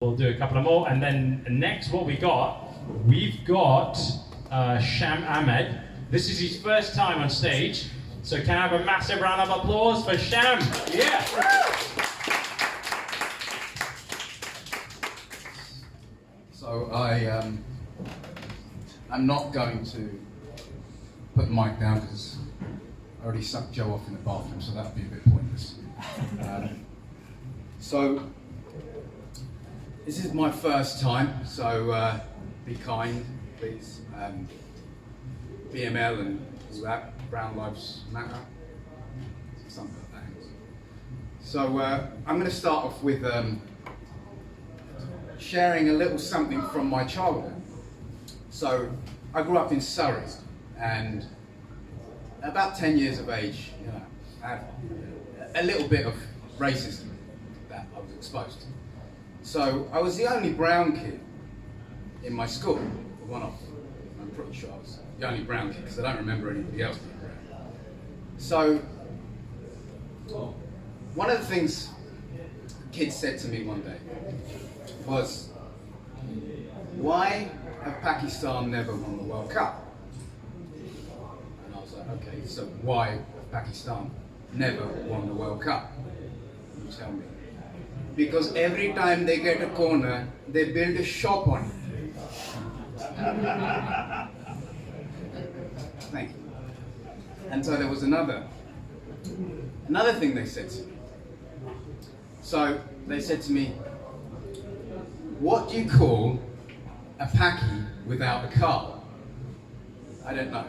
We'll do a couple of more, and then next we've got Sham Ahmed. This is his first time on stage, so can I have a massive round of applause for Sham? Yeah. So I'm not going to put the mic down because I already sucked Joe off in the bathroom, so that would be a bit pointless. So this is my first time, so be kind, please. BML and all that, Brown Lives Matter, something like that. So I'm going to start off with sharing a little something from my childhood. So I grew up in Surrey, and about 10 years of age, I had a little bit of racism that I was exposed to. So I was the only brown kid in my school, one of them. I'm pretty sure I was the only brown kid because I don't remember anybody else being brown. So one of the things kids said to me one day was, why have Pakistan never won the World Cup? And I was like, okay, so why have Pakistan never won the World Cup? You tell me. Because every time they get a corner, they build a shop on it. Thank you. And so there was another thing they said to me. So they said to me, what do you call a Paki without a car? I don't know.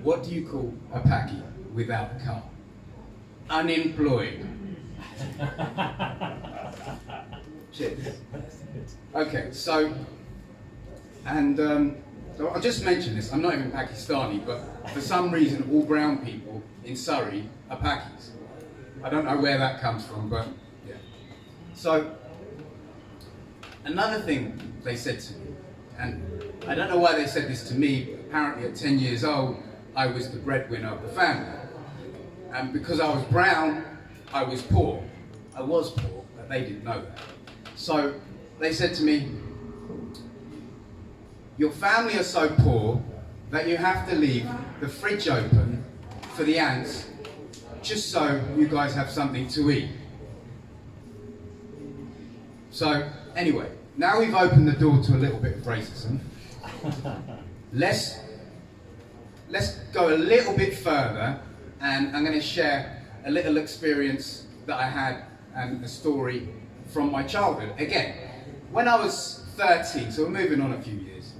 What do you call a Paki without a car? Unemployed. Cheers. Okay, so I'll just mention this. I'm not even Pakistani, but for some reason, all brown people in Surrey are Pakis. I don't know where that comes from, but yeah. So another thing they said to me, and I don't know why they said this to me, but apparently at 10 years old, I was the breadwinner of the family. And because I was brown, I was poor. I was poor, but they didn't know that. So they said to me, your family are so poor that you have to leave the fridge open for the ants just so you guys have something to eat. So anyway, now we've opened the door to a little bit of racism. Let's go a little bit further, and I'm going to share a little experience that I had and a story from my childhood. Again, when I was 13, so we're moving on a few years,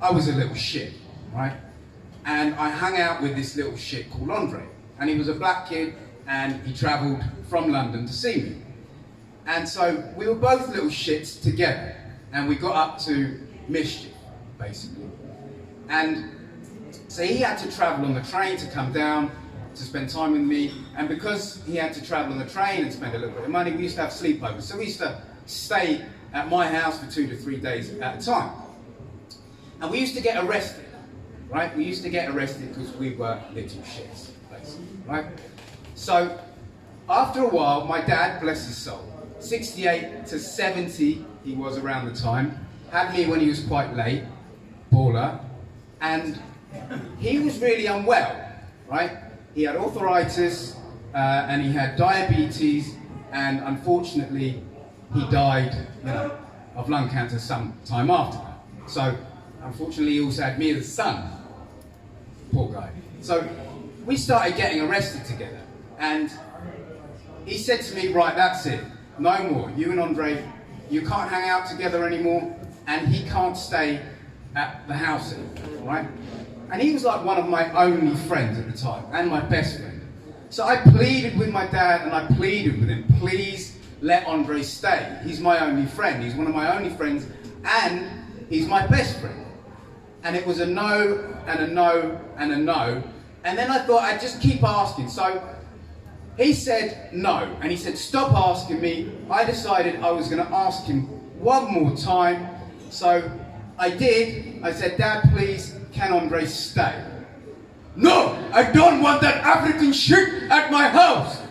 I was a little shit, right? And I hung out with this little shit called Andre. And he was a black kid, and he travelled from London to see me. And so we were both little shits together, and we got up to mischief, basically. And so he had to travel on the train to come down to spend time with me, and because he had to travel on the train and spend a little bit of money, we used to have sleepovers. So we used to stay at my house for 2 to 3 days at a time. And we used to get arrested, right? We used to get arrested because we were little shits, basically, right? So after a while, my dad, bless his soul, 68 to 70 he was around the time, had me when he was quite late, baller, and he was really unwell, right? He had arthritis, and he had diabetes, and unfortunately, he died, of lung cancer some time after that. So, unfortunately, he also had me as a son. Poor guy. So, we started getting arrested together, and he said to me, right, that's it, no more. You and Andre, you can't hang out together anymore, and he can't stay at the house anymore, right? And he was like one of my only friends at the time, and my best friend. So I pleaded with my dad, and I pleaded with him, please let Andre stay. He's my only friend. He's one of my only friends, and he's my best friend. And it was a no, and a no, and a no. And then I thought I'd just keep asking. So he said no, and he said, stop asking me. I decided I was going to ask him one more time. So I did. I said, Dad, please, can Andre stay? No, I don't want that African shit at my house.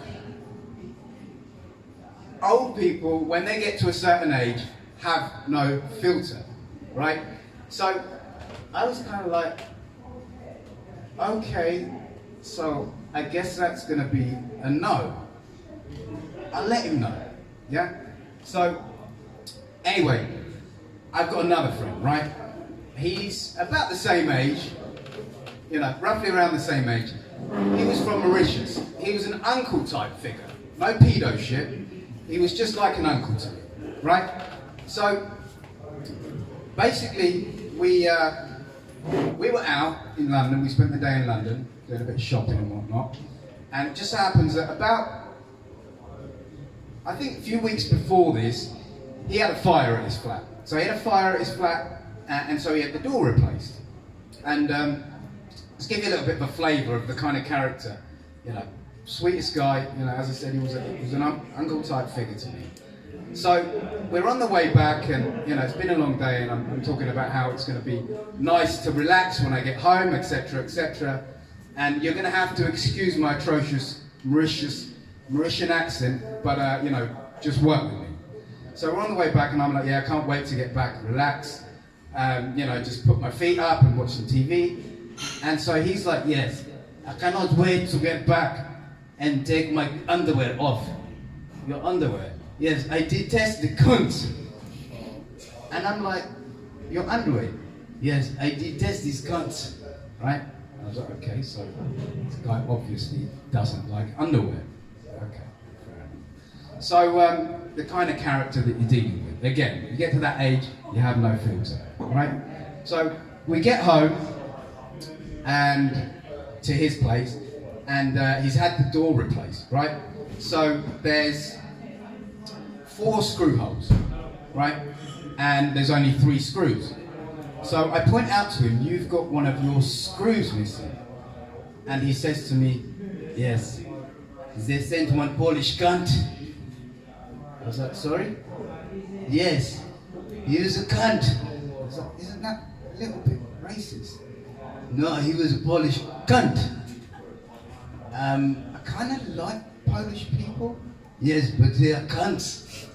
Old people, when they get to a certain age, have no filter, right? So I was kind of like, okay, so I guess that's going to be a no. I'll let him know, yeah? So anyway, I've got another friend, right? He's about the same age, you know, roughly around the same age. He was from Mauritius. He was an uncle type figure. No pedo shit. He was just like an uncle to me, right? So basically, we were out in London. We spent the day in London, doing a bit of shopping and whatnot. And it just so happens that about, I think a few weeks before this, he had a fire at his flat. So he had a fire at his flat, and so he had the door replaced. And let's give you a little bit of a flavour of the kind of character, you know, sweetest guy, you know, as I said, he was an uncle type figure to me. So we're on the way back, and you know, it's been a long day, and I'm talking about how it's going to be nice to relax when I get home, etc., etc. And you're going to have to excuse my atrocious Mauritian accent, but you know, just work with me. So we're on the way back, and I'm like, yeah, I can't wait to get back, relax, you know, just put my feet up and watch some TV. And so he's like, yes, I cannot wait to get back and take my underwear off. Your underwear? Yes, I detest the cunt. And I'm like, your underwear? Yes, I detest these cunts. Right? I was like, okay, so this guy obviously doesn't like underwear. Okay, fair enough. So the kind of character that you're dealing with. Again, you get to that age, you have no filter. Right? So we get home and to his place, and he's had the door replaced, right? So there's 4 screw holes, right? And there's only 3 screws. So I point out to him, you've got one of your screws missing. And he says to me, yes, they sent one Polish cunt. I was like, sorry? Yes, he was a cunt. I was like, isn't that a little bit racist? No, he was a Polish cunt. I kind of like Polish people. Yes, but they are cunts.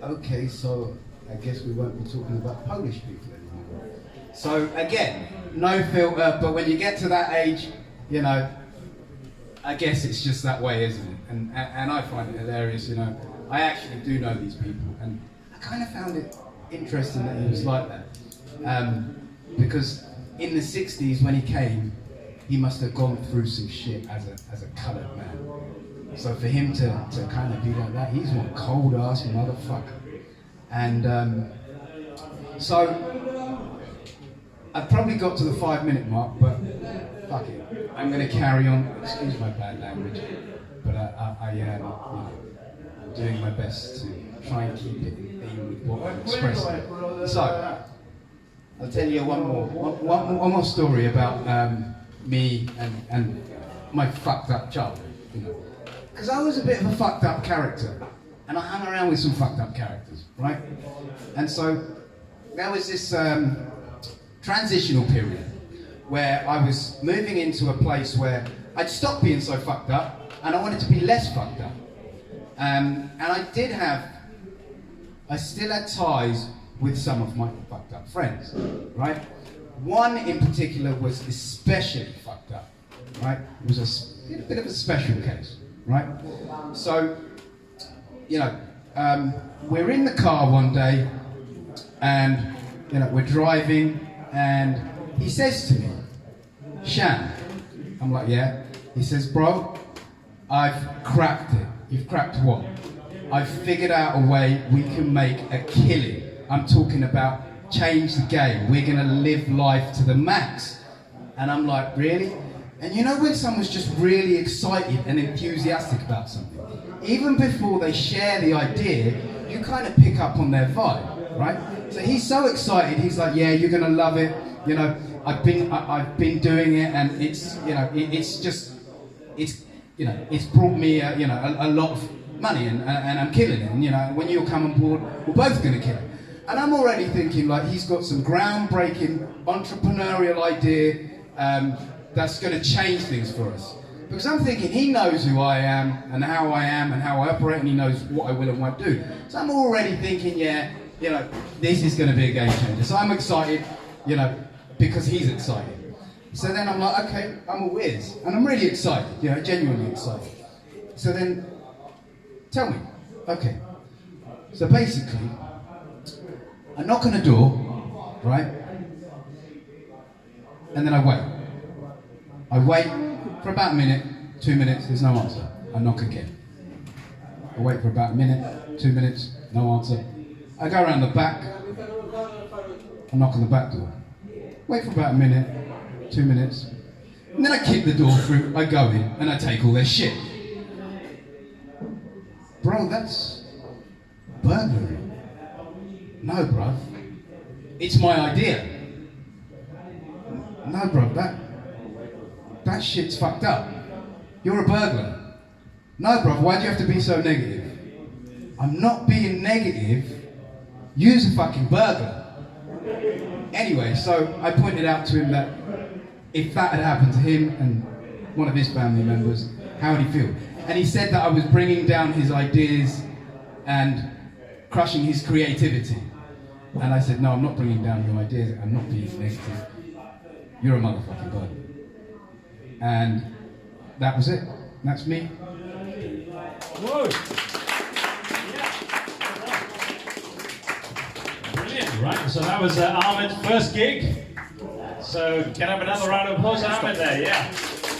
Okay, so I guess we won't be talking about Polish people anymore. So again, no filter, but when you get to that age, you know, I guess it's just that way, isn't it? And I find it hilarious, you know. I actually do know these people, and I kind of found it interesting that he was like that. Because in the 60s when he came, he must have gone through some shit as a coloured man. So for him to kind of be like that, he's one cold ass motherfucker. And so I've probably got to the 5-minute mark, but fuck it, I'm going to carry on. Excuse my bad language, but I'm doing my best to try and keep it in theme with what I'm expressing. So I'll tell you one more story about me and my fucked up childhood, you know. Because I was a bit of a fucked up character, and I hung around with some fucked up characters, right? And so there was this transitional period where I was moving into a place where I'd stopped being so fucked up, and I wanted to be less fucked up. And I still had ties with some of my fucked up friends, right? One in particular was especially fucked up, right? It was a bit of a special case, right? So, you know, we're in the car one day, and, you know, we're driving, and he says to me, Sham. I'm like, yeah. He says, bro, I've cracked it. You've cracked what? I've figured out a way we can make a killing. I'm talking about change the game. We're gonna live life to the max. And I'm like, really? And you know when someone's just really excited and enthusiastic about something, even before they share the idea, you kind of pick up on their vibe, right? So he's so excited, he's like, yeah, you're gonna love it. You know, I've been doing it, and it's, you know, it's brought me, a lot of money, and I'm killing it. And you know, when you come on board, we're both gonna kill it. And I'm already thinking, like, he's got some groundbreaking entrepreneurial idea that's going to change things for us. Because I'm thinking he knows who I am and how I operate, and he knows what I will and won't do. So I'm already thinking, yeah, you know, this is going to be a game changer. So I'm excited, you know, because he's excited. So then I'm like, okay, I'm a whiz, and I'm really excited, you know, genuinely excited. So then, tell me, okay. So basically, I knock on the door, right? And then I wait. I wait for about a minute, 2 minutes, there's no answer. I knock again. I wait for about a minute, 2 minutes, no answer. I go around the back, I knock on the back door. Wait for about a minute, 2 minutes, and then I kick the door through, I go in, and I take all their shit. Bro, that's burglary. No, bruv. It's my idea. No, bruv, that shit's fucked up. You're a burglar. No, bruv, why do you have to be so negative? I'm not being negative. You're a fucking burglar. Anyway, so I pointed out to him that if that had happened to him and one of his family members, how would he feel? And he said that I was bringing down his ideas and crushing his creativity. And I said, no, I'm not bringing down your ideas. I'm not being negative. You're a motherfucking burglar. And that was it. That's me. Whoa. Yeah. Brilliant, right? So that was Ahmed's first gig. So can I have another round of applause for Ahmed there? Yeah.